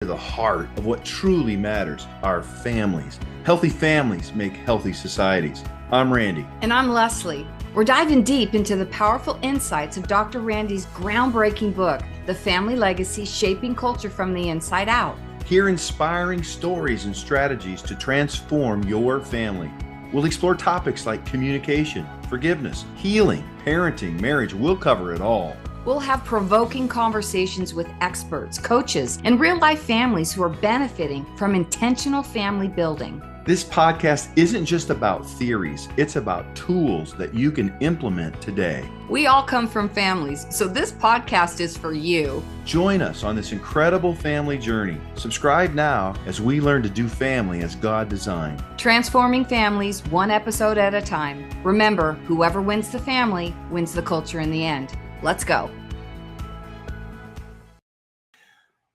the heart of what truly matters, our families. Healthy families make healthy societies. I'm Randy. And I'm Leslie. We're diving deep into the powerful insights of Dr. Randy's groundbreaking book, The Family Legacy: Shaping Culture from the Inside Out. Hear inspiring stories and strategies to transform your family. We'll explore topics like communication, forgiveness, healing, parenting, marriage. We'll cover it all. We'll have provoking conversations with experts, coaches, and real-life families who are benefiting from intentional family building. This podcast isn't just about theories, it's about tools that you can implement today. We all come from families, so this podcast is for you. Join us on this incredible family journey. Subscribe now as we learn to do family as God designed. Transforming families one episode at a time. Remember, whoever wins the family wins the culture in the end. Let's go.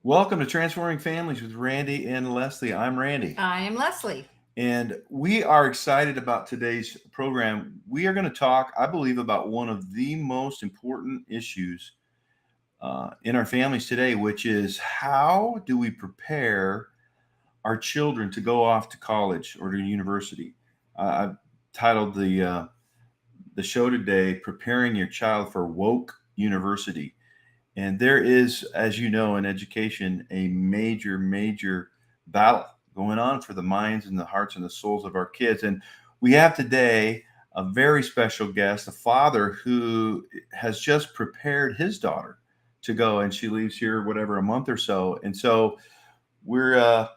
Welcome to Transforming Families with Randy and Leslie. I'm Randy. I am Leslie. And we are excited about today's program. We are going to talk, I believe, about one of the most important issues in our families today, which is how do we prepare our children to go off to college or to university? I've titled the show today, Preparing Your Child for Woke University. And there is, as you know, in education, a major battle going on for the minds and the hearts and the souls of our kids. And we have today a very special guest, a father who has just prepared his daughter to go, and she leaves here, a month or so. And so we're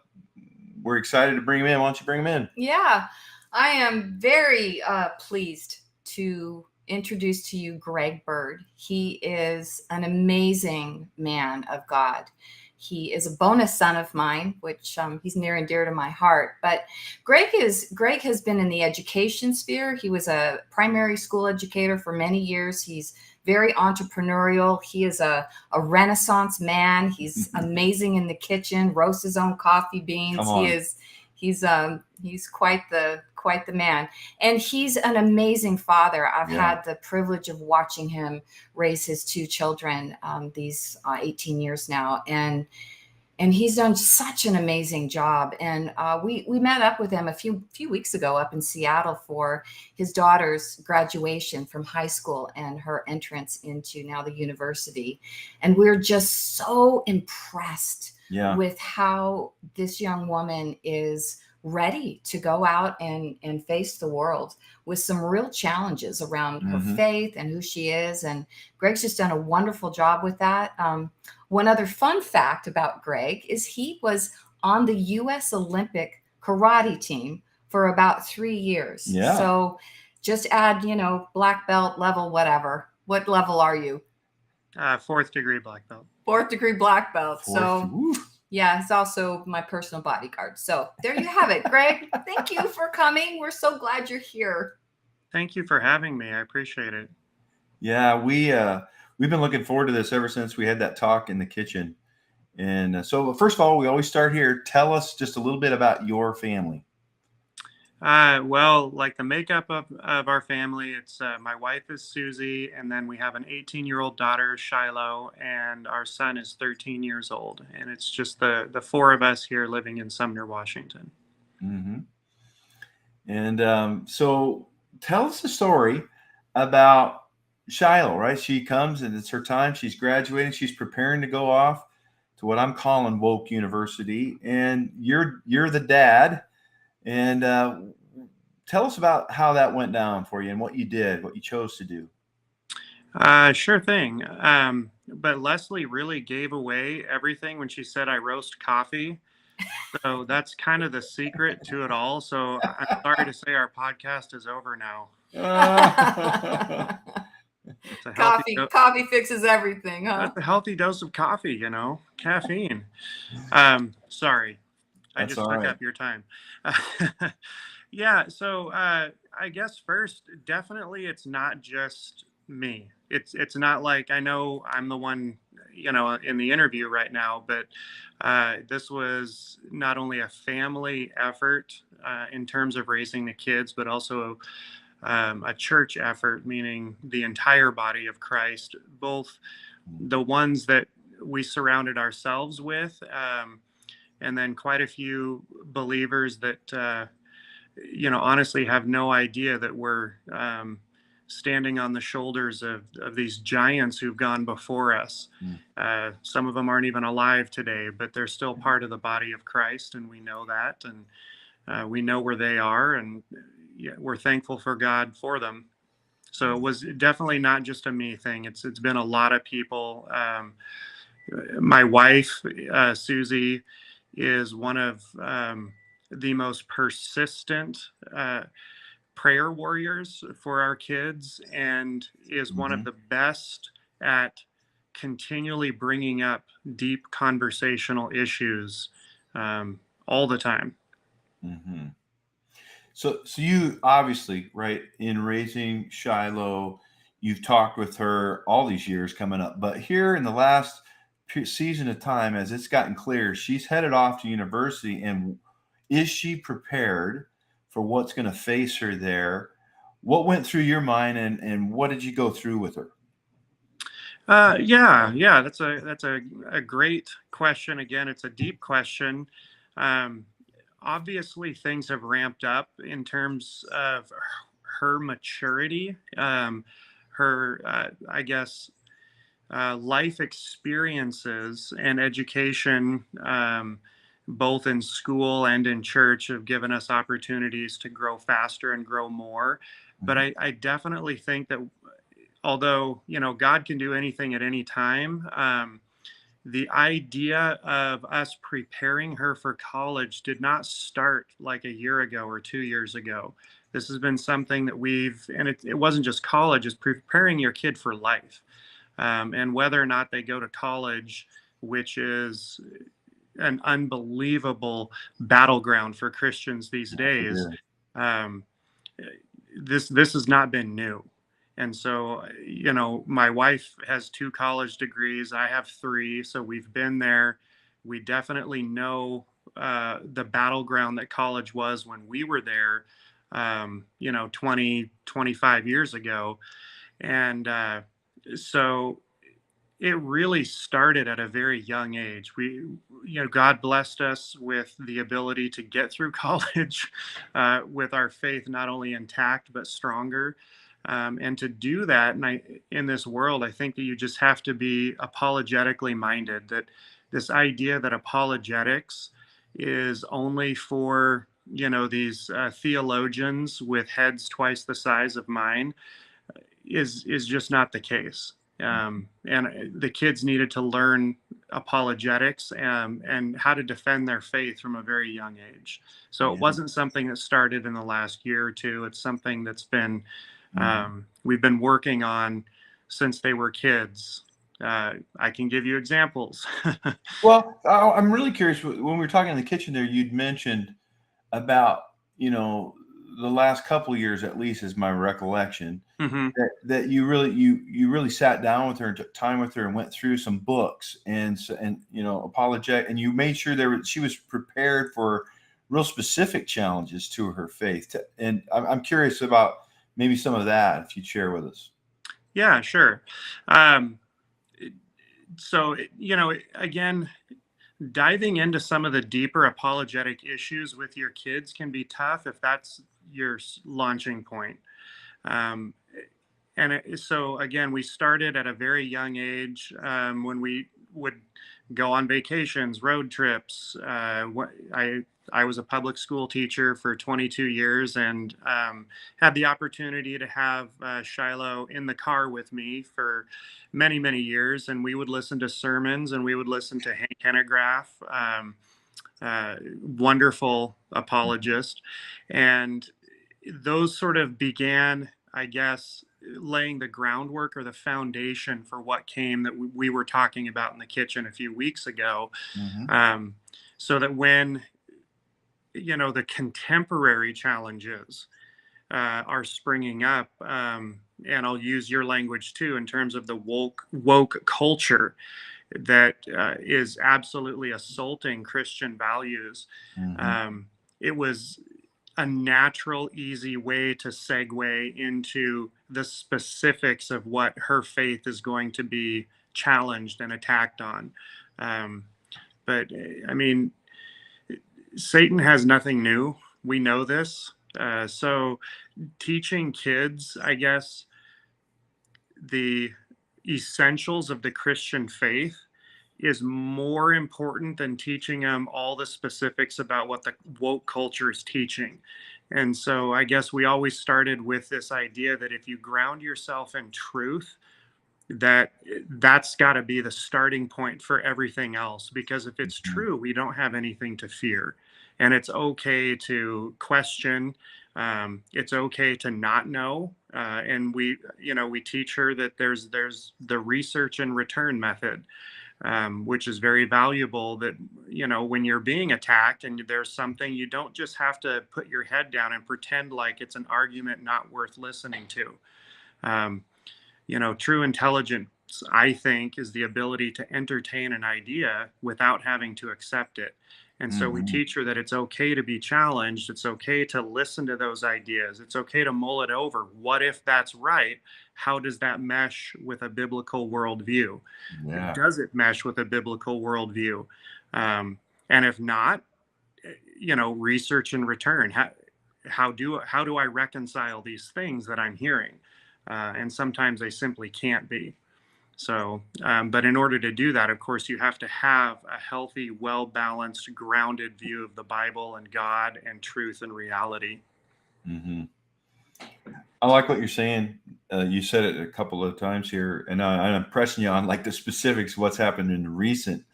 excited to bring him in. Why don't you bring him in? Yeah, I am very pleased to introduce to you Greg Burd. He is an amazing man of God. He is a bonus son of mine, which he's near and dear to my heart. But Greg has been in the education sphere. He was a primary school educator for many years. He's very entrepreneurial. He is a Renaissance man. He's amazing in the kitchen, roasts his own coffee beans. He's quite the man. And he's an amazing father. I've had the privilege of watching him raise his two children these 18 years now. And he's done such an amazing job. And we met up with him a few weeks ago up in Seattle for his daughter's graduation from high school and her entrance into now the university. And we're just so impressed with how this young woman is ready to go out and face the world with some real challenges around her faith and who she is. And Greg's just done a wonderful job with that. One other fun fact about Greg is he was on the U.S. Olympic karate team for about 3 years. Yeah. So just add, black belt level, whatever. What level are you? 4th degree black belt. 4th degree black belt. Woo. Yeah, it's also my personal bodyguard. So there you have it. Greg, thank you for coming. We're so glad you're here. Thank you for having me. I appreciate it. Yeah, we've been looking forward to this ever since we had that talk in the kitchen. And so first of all, we always start here. Tell us just a little bit about your family. Well, like the makeup of our family, it's my wife is Susie, and then we have an 18-year-old daughter, Shiloh, and our son is 13 years old. And it's just the four of us here living in Sumner, Washington. Mm-hmm. And so tell us a story about Shiloh, right? She comes and it's her time. She's graduating. She's preparing to go off to what I'm calling woke university. And you're the dad. And tell us about how that went down for you and what you did, what you chose to do. Sure thing. But Leslie really gave away everything when she said I roast coffee. So that's kind of the secret to it all. So I'm sorry to say our podcast is over now. Coffee fixes everything, huh? That's a healthy dose of coffee, caffeine. Sorry. I just took up your time. Yeah. So I guess first, definitely it's not just me. It's not like I know I'm the one, in the interview right now, but this was not only a family effort in terms of raising the kids, but also a church effort, meaning the entire body of Christ, both the ones that we surrounded ourselves with, and then quite a few believers that honestly have no idea that we're standing on the shoulders of these giants who've gone before us. Some of them aren't even alive today, but they're still part of the body of Christ, and we know that, and we know where they are, and we're thankful for God for them. So it was definitely not just a me thing. It's been a lot of people. My wife, Susie, is one of the most persistent prayer warriors for our kids, and is one of the best at continually bringing up deep conversational issues all the time. So you obviously, right, in raising Shiloh, you've talked with her all these years coming up, but here in the last season of time, as it's gotten clear, she's headed off to university. And is she prepared for what's going to face her there? What went through your mind, and what did you go through with her? Yeah, that's a great question. Again, it's a deep question. Obviously, things have ramped up in terms of her maturity, her, I guess, life experiences and education, both in school and in church, have given us opportunities to grow faster and grow more. But I definitely think that although, God can do anything at any time, the idea of us preparing her for college did not start like a year ago or 2 years ago. This has been something that and it wasn't just college, it's preparing your kid for life. And whether or not they go to college, which is an unbelievable battleground for Christians these days, this has not been new. And so, my wife has 2 college degrees. I have 3. So we've been there. We definitely know the battleground that college was when we were there, 20, 25 years ago. And so it really started at a very young age. God blessed us with the ability to get through college with our faith not only intact, but stronger. And to do that, in this world, I think that you just have to be apologetically minded. That this idea that apologetics is only for these theologians with heads twice the size of mine is just not the case. And the kids needed to learn apologetics and how to defend their faith from a very young age. So it wasn't something that started in the last year or two. It's something that's been we've been working on since they were kids. I can give you examples. Well, I'm really curious. When we were talking in the kitchen there, you'd mentioned about, the last couple of years, at least is my recollection, that you really sat down with her and took time with her and went through some books and apologetic, and you made sure she was prepared for real specific challenges to her faith. And I'm curious about maybe some of that, if you'd share with us. Yeah, sure. So, again, diving into some of the deeper apologetic issues with your kids can be tough if that's your launching point. So again, we started at a very young age when we would go on vacations, road trips. I was a public school teacher for 22 years and had the opportunity to have Shiloh in the car with me for many, many years. And we would listen to sermons and we would listen to Hank Hanegraaff, wonderful apologist. And those sort of began, I guess, laying the groundwork or the foundation for what came that we were talking about in the kitchen a few weeks ago. So that when the contemporary challenges are springing up, and I'll use your language too in terms of the woke culture that is absolutely assaulting Christian values. It was a natural, easy way to segue into the specifics of what her faith is going to be challenged and attacked on. But I mean, Satan has nothing new. We know this. So teaching kids, I guess, the essentials of the Christian faith is more important than teaching them all the specifics about what the woke culture is teaching. And so I guess we always started with this idea that if you ground yourself in truth, that's got to be the starting point for everything else, because if it's true, we don't have anything to fear, and it's okay to question. It's okay to not know, and we teach her that there's the research and return method, which is very valuable. That when you're being attacked and there's something, you don't just have to put your head down and pretend like it's an argument not worth listening to. True intelligence, I think, is the ability to entertain an idea without having to accept it. And so we teach her that it's okay to be challenged. It's okay to listen to those ideas. It's okay to mull it over. What if that's right? How does that mesh with a biblical worldview? Yeah. Does it mesh with a biblical worldview? And if not, research and return. How do I reconcile these things that I'm hearing? And sometimes they simply can't be. So, but in order to do that, of course, you have to have a healthy, well-balanced, grounded view of the Bible and God and truth and reality. Mm-hmm. I like what you're saying. You said it a couple of times here, and I'm pressing you on like the specifics of what's happened in recent.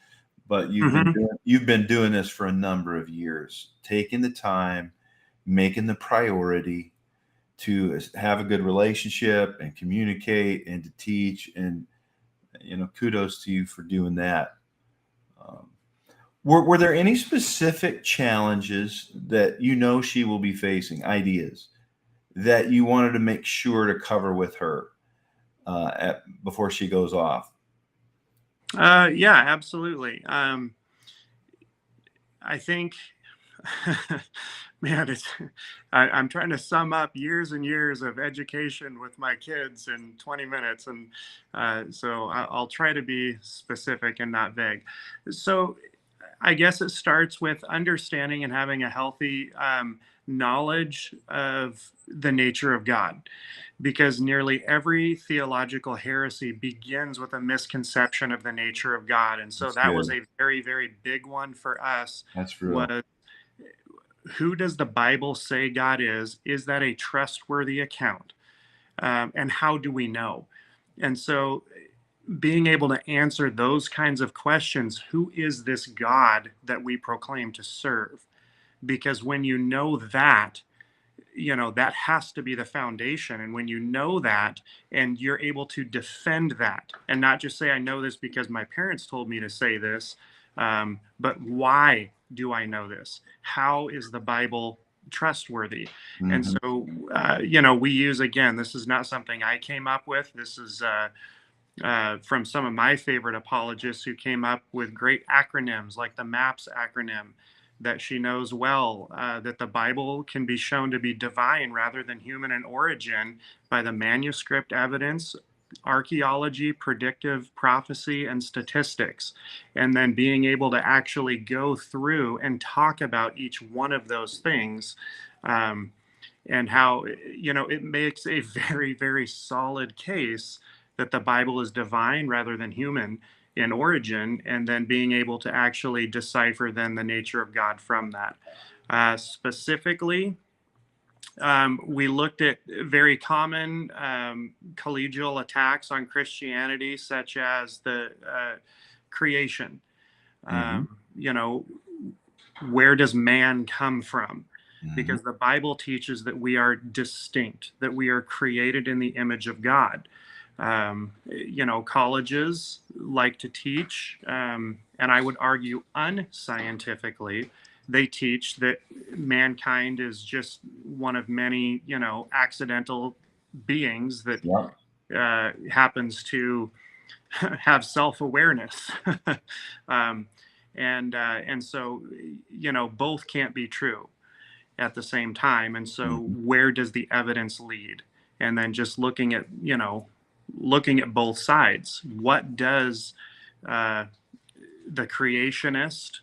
But you've been doing this for a number of years, taking the time, making the priority to have a good relationship and communicate and to teach. And kudos to you for doing that. Were there any specific challenges that she will be facing, ideas that you wanted to make sure to cover with her before she goes off? Yeah, absolutely. I think, man, I'm trying to sum up years and years of education with my kids in 20 minutes. And so I'll try to be specific and not vague. So I guess it starts with understanding and having a healthy knowledge of the nature of God, because nearly every theological heresy begins with a misconception of the nature of God. And so that was a very, very big one for us. That's real. Was, who does the Bible say God is? Is that a trustworthy account? And how do we know? And so being able to answer those kinds of questions, who is this God that we proclaim to serve? Because when you know that, that has to be the foundation. And when you know that and you're able to defend that and not just say, I know this because my parents told me to say this, but why do I know this? How is the Bible trustworthy? Mm-hmm. And so, we use, again, this is not something I came up with. This is from some of my favorite apologists who came up with great acronyms like the MAPS acronym that she knows well, that the Bible can be shown to be divine rather than human in origin by the manuscript evidence, archaeology, predictive prophecy, and statistics. And then being able to actually go through and talk about each one of those things, and how, it makes a very, very solid case that the Bible is divine rather than human in origin, and then being able to actually decipher then the nature of God from that. Specifically, we looked at very common collegial attacks on Christianity, such as the creation. Where does man come from? Because the Bible teaches that we are distinct, that we are created in the image of God. Colleges like to teach, and I would argue unscientifically, they teach that mankind is just one of many, accidental beings that happens to have self-awareness. And so, both can't be true at the same time. And so where does the evidence lead? And then just looking at both sides. What does the creationist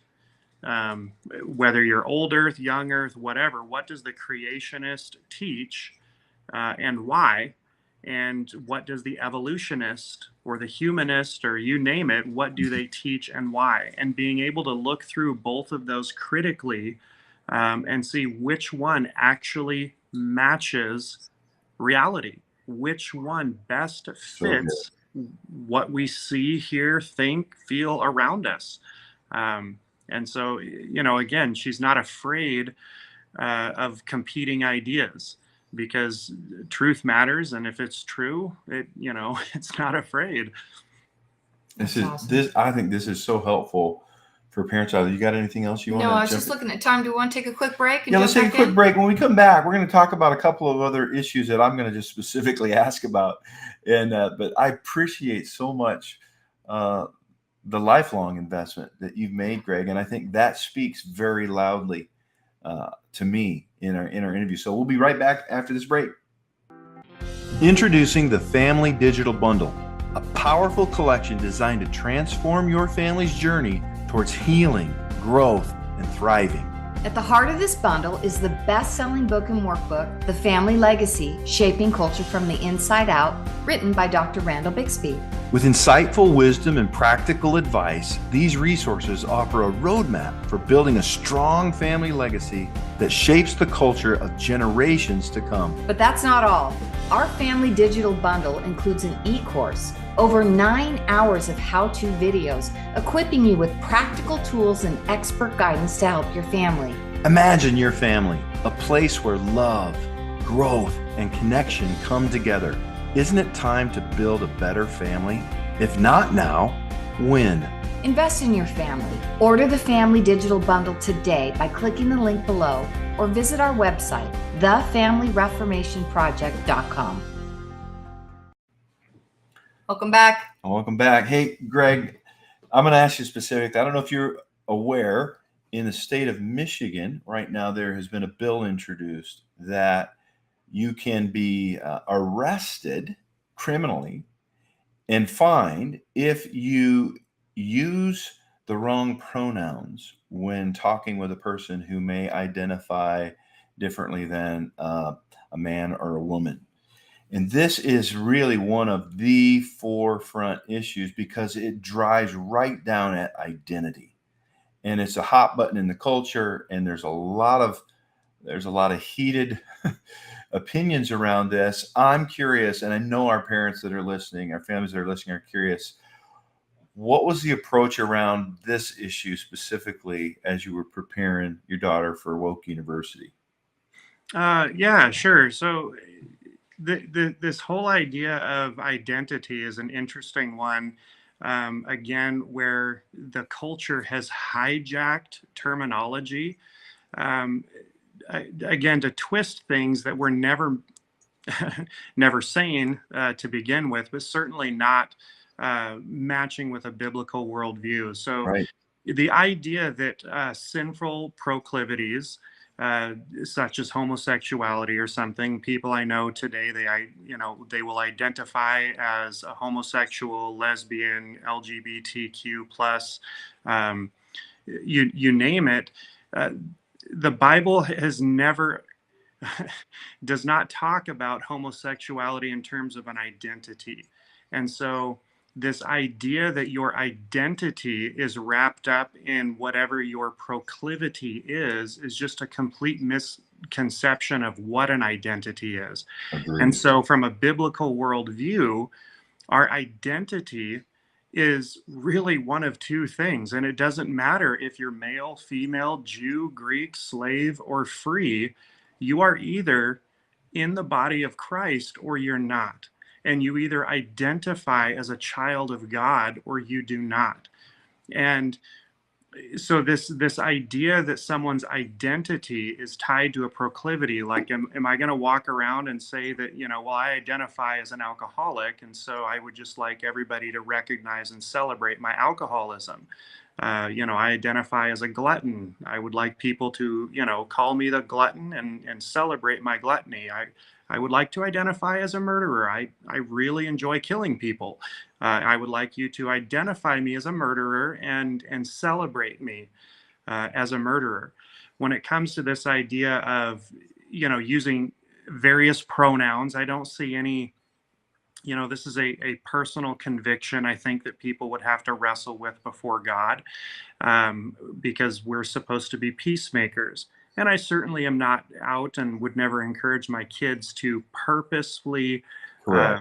Whether you're old earth, young earth, whatever, what does the creationist teach, and why? And what does the evolutionist or the humanist, or you name it, what do they teach and why? And being able to look through both of those critically, and see which one actually matches reality, which one best fits what we see, hear, think, feel around us. And so, again, she's not afraid of competing ideas, because truth matters, and if it's true, it's not afraid. This is this. I think this is so helpful for parents out there. You got anything else you want to? No, I was just looking at time. Do you want to take a quick break? Yeah, let's take a quick break. When we come back, we're going to talk about a couple of other issues that I'm going to just specifically ask about. And but I appreciate so much the lifelong investment that you've made, Greg, and I think that speaks very loudly to me in our interview. So we'll be right back after this break. Introducing the Family Digital Bundle, a powerful collection designed to transform your family's journey towards healing, growth, and thriving. At the heart of this bundle is the best-selling book and workbook, The Family Legacy: Shaping Culture from the Inside Out, written by Dr. Randall Bixby. With insightful wisdom and practical advice, these resources offer a roadmap for building a strong family legacy that shapes the culture of generations to come. But that's not all. Our Family Digital Bundle includes an e-course, over 9 hours of how-to videos, equipping you with practical tools and expert guidance to help your family. Imagine your family, a place where love, growth, and connection come together. Isn't it time to build a better family? If not now, when? Invest in your family. Order the Family Digital Bundle today by clicking the link below, or visit our website, thefamilyreformationproject.com. Welcome back. Welcome back. Hey, Greg, I'm going to ask you specifically. I don't know if you're aware, in the state of Michigan right now, there has been a bill introduced that you can be arrested criminally and fined if you use the wrong pronouns when talking with a person who may identify differently than a man or a woman. And this is really one of the forefront issues because it drives right down at identity. And it's a hot button in the culture, and there's a lot of heated opinions around this. I'm curious, and I know our parents that are listening, our families that are listening are curious. What was the approach around this issue specifically as you were preparing your daughter for Woke University? Yeah, sure. So this whole idea of identity is an interesting one. Again, where the culture has hijacked terminology, again, to twist things that were never saying to begin with, but certainly not matching with a biblical worldview. So Right. The idea that sinful proclivities, such as homosexuality or something, people I know today, they will identify as a homosexual, lesbian, LGBTQ plus, you name it. The Bible has never does not talk about homosexuality in terms of an identity. And so this idea that your identity is wrapped up in whatever your proclivity is just a complete misconception of what an identity is. Agreed. And so from a biblical worldview, our identity is really one of two things. And it doesn't matter if you're male, female, Jew, Greek, slave, or free. You are either in the body of Christ or you're not. And you either identify as a child of God or you do not. And so this idea that someone's identity is tied to a proclivity, like am I going to walk around and say that, well, I identify as an alcoholic, and so I would just like everybody to recognize and celebrate my alcoholism. I identify as a glutton. I would like people to, call me the glutton and celebrate my gluttony. I would like to identify as a murderer. I really enjoy killing people. I would like you to identify me as a murderer and celebrate me. as a murderer. When it comes to this idea of, using various pronouns, I don't see any, this is a personal conviction I think that people would have to wrestle with before God, because we're supposed to be peacemakers. And I certainly am not out and would never encourage my kids to purposefully, uh,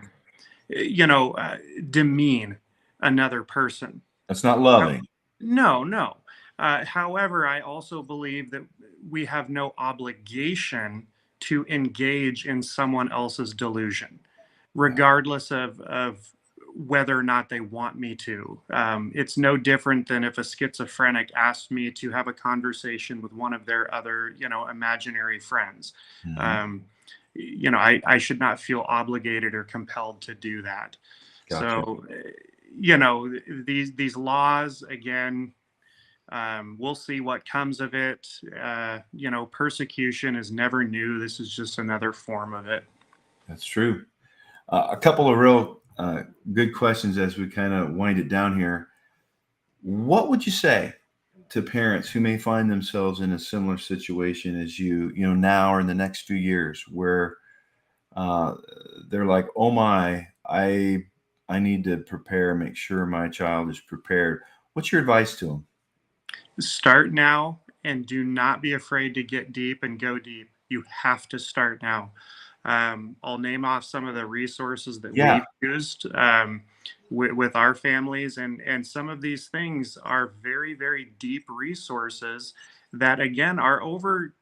Correct. demean another person. That's not loving. No, no. However, I also believe that we have no obligation to engage in someone else's delusion, regardless of whether or not they want me to. It's no different than if a schizophrenic asked me to have a conversation with one of their other, imaginary friends. Mhm. Um, I should not feel obligated or compelled to do that. Gotcha. So, these laws again. We'll see what comes of it. Persecution is never new. This is just another form of it. That's true. A couple of real good questions as we kind of wind it down here. What would you say to parents who may find themselves in a similar situation as you now or in the next few years, where they're like, "Oh my, I need to prepare, make sure my child is prepared." What's your advice to them? Start now and do not be afraid to get deep and go deep. You have to start now. I'll name off some of the resources that Yeah. we've used, with our families, and some of these things are very, very deep resources that again are over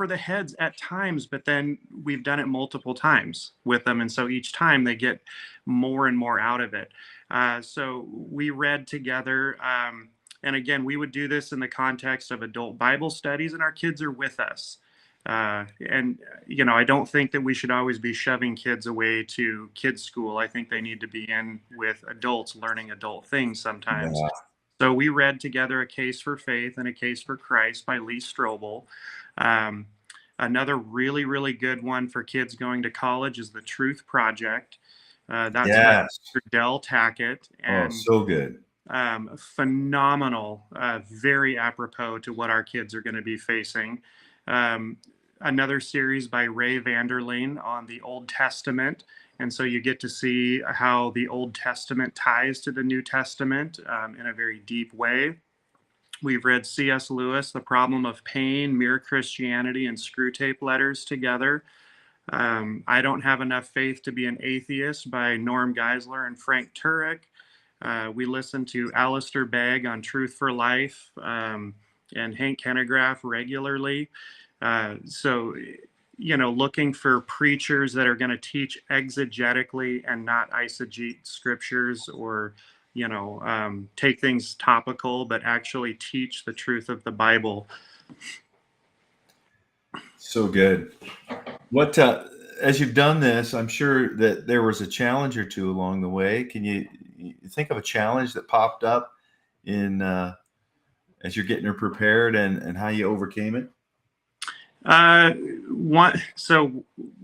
the heads at times, but then we've done it multiple times with them, and so each time they get more and more out of it. So we read together. And again, we would do this in the context of adult Bible studies, and our kids are with us. And I don't think that we should always be shoving kids away to kids' school. I think they need to be in with adults learning adult things sometimes. Yeah. So we read together A Case for Faith and A Case for Christ by Lee Strobel. Um, Another really, really good one for kids going to college is The Truth Project. That's by Yes. Del Tackett, Oh, and so good. phenomenal, very apropos to what our kids are going to be facing. Um, Another series by Ray Vanderleen on the Old Testament. And so you get to see how the Old Testament ties to the New Testament in a very deep way. We've read C.S. Lewis, The Problem of Pain, Mere Christianity, and Screwtape Letters together. I Don't Have Enough Faith to Be an Atheist by Norm Geisler and Frank Turek. We listen to Alistair Begg on Truth for Life, and Hank Hanegraaff regularly. So, looking for preachers that are going to teach exegetically and not eisegete scriptures, or, take things topical, but actually teach the truth of the Bible. So good. What as you've done this, I'm sure that there was a challenge or two along the way. Can you think of a challenge that popped up in as you're getting her prepared, and how you overcame it?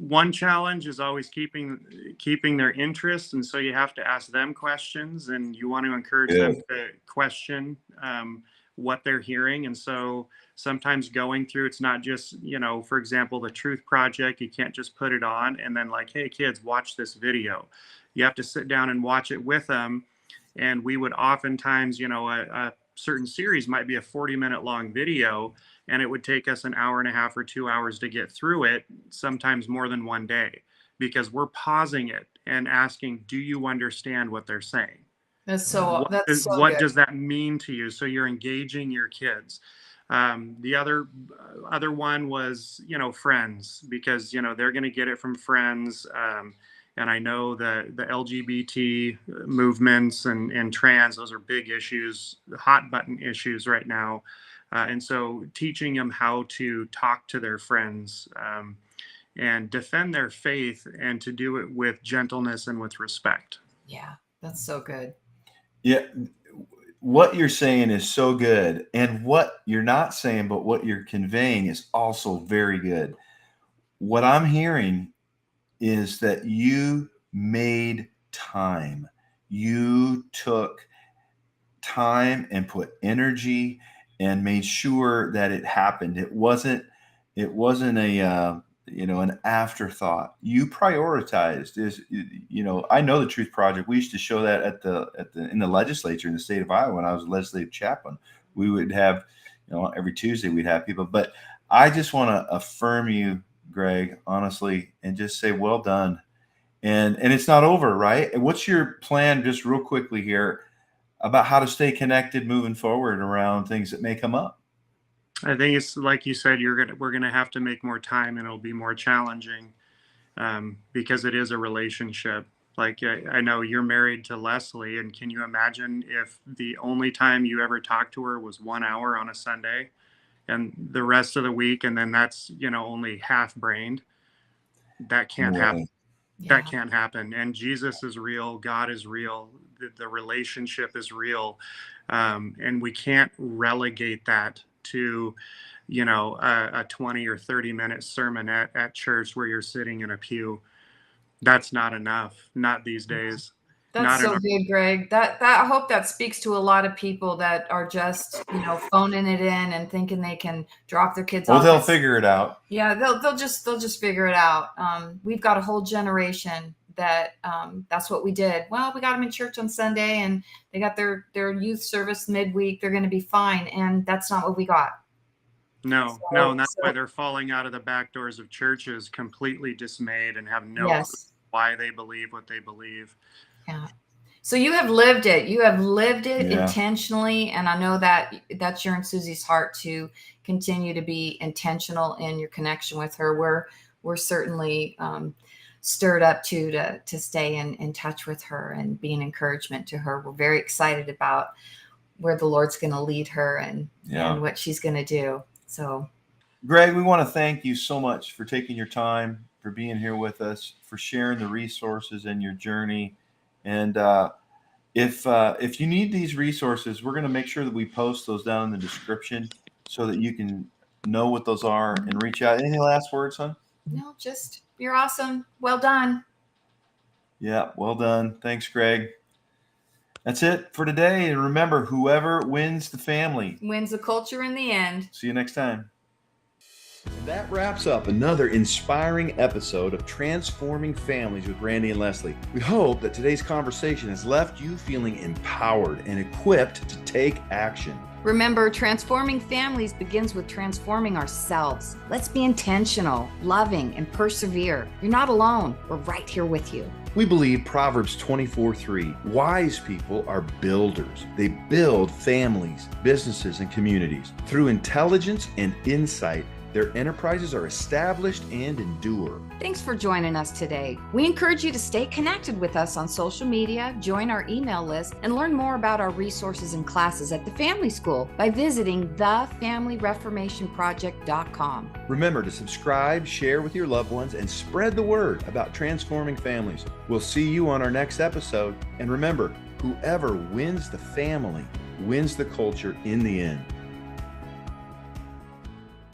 One challenge is always keeping their interest, and so you have to ask them questions, and you want to encourage them Good. to question what they're hearing. And so sometimes going through, it's not just, for example, the Truth Project, you can't just put it on and then like, hey kids, watch this video. You have to sit down and watch it with them. And we would oftentimes, a certain series might be a 40-minute long video, and it would take us an hour and a half or 2 hours to get through it, sometimes more than one day, because we're pausing it and asking, do you understand what they're saying? That's so What good. does that mean to you? So you're engaging your kids. The other one was, friends, because, they're going to get it from friends. And I know the LGBT movements and trans, those are big issues, hot button issues right now. And so teaching them how to talk to their friends, and defend their faith, and to do it with gentleness and with respect. Yeah, that's so good. Yeah, what you're saying is so good, and what you're not saying, but what you're conveying is also very good. What I'm hearing is that you made time. You took time and put energy and made sure that it happened. It wasn't a an afterthought. You prioritized. I know the Truth Project. We used to show that in the legislature in the state of Iowa when I was a legislative chaplain. We would have, every Tuesday we'd have people. But I just want to affirm you, Greg, honestly, and just say well done. And it's not over, right? And what's your plan, just real quickly here, about how to stay connected moving forward around things that may come up? I think it's like you said, we're gonna have to make more time, and it'll be more challenging because it is a relationship. Like I know you're married to Leslie, and can you imagine if the only time you ever talked to her was 1 hour on a Sunday, and the rest of the week, and then that's only half brained? That can't happen. That can't happen. And Jesus is real. God is real. The relationship is real. And we can't relegate that to, a 20 or 30-minute sermon at church where you're sitting in a pew. That's not enough. Not these days. That's so good, Greg. That I hope that speaks to a lot of people that are just, phoning it in and thinking they can drop their kids off. Well, they'll figure it out. Yeah, they'll just figure it out. We've got a whole generation that that's what we did. Well, we got them in church on Sunday, and they got their youth service midweek. They're going to be fine, and that's not what we got. No, and that's why they're falling out of the back doors of churches, completely dismayed, and have no clue why they believe what they believe. Yeah. So you have lived it. You have lived it intentionally. And I know that that's your and Susie's heart to continue to be intentional in your connection with her. We're certainly stirred up to stay in touch with her and be an encouragement to her. We're very excited about where the Lord's going to lead her and what she's going to do. So, Greg, we want to thank you so much for taking your time, for being here with us, for sharing the resources and your journey. And if you need these resources, we're going to make sure that we post those down in the description so that you can know what those are and reach out. Any last words, hon? No, just you're awesome. Well done. Yeah, well done. Thanks, Greg. That's it for today. And remember, whoever wins the family wins the culture in the end. See you next time. That wraps up another inspiring episode of Transforming Families with Randy and Leslie. We hope that today's conversation has left you feeling empowered and equipped to take action. Remember, transforming families begins with transforming ourselves. Let's be intentional, loving, and persevere. You're not alone. We're right here with you. We believe Proverbs 24:3. Wise people are builders. They build families, businesses, and communities. Through intelligence and insight, their enterprises are established and endure. Thanks for joining us today. We encourage you to stay connected with us on social media, join our email list, and learn more about our resources and classes at the Family School by visiting thefamilyreformationproject.com. Remember to subscribe, share with your loved ones, and spread the word about transforming families. We'll see you on our next episode. And remember, whoever wins the family wins the culture in the end.